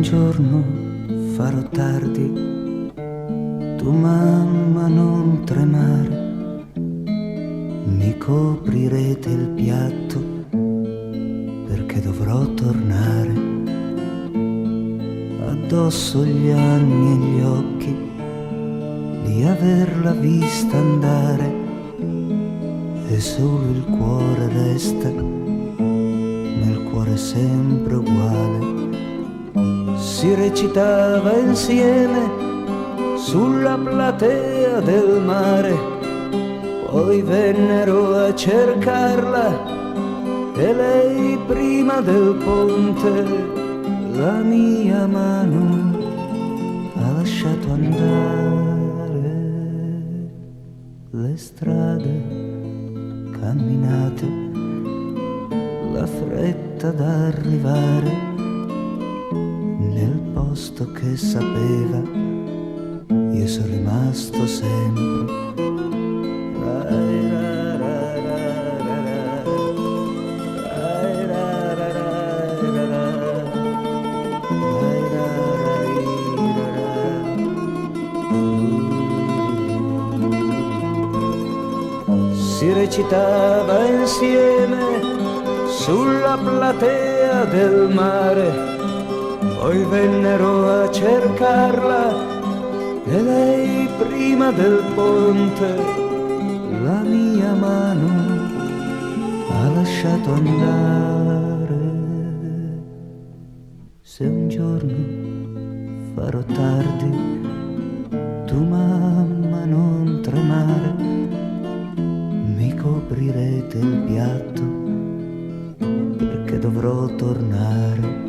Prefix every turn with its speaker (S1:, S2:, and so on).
S1: giorno farò tardi, tu mamma non tremare, mi coprirete il piatto perché dovrò tornare. Addosso gli anni e gli occhi di averla vista andare, e solo il cuore resta, nel cuore sempre uguale. Si recitava insieme sulla platea del mare, poi vennero a cercarla e lei prima del ponte la mia mano ha lasciato andare. Le strade camminate, la fretta d'arrivare nel posto che sapeva, io sono rimasto sempre. Si recitava insieme sulla platea del mare, poi vennero a cercarla e lei prima del ponte la mia mano ha lasciato andare. Se un giorno farò tardi, tu mamma non tremare, mi coprirete il piatto perché dovrò tornare.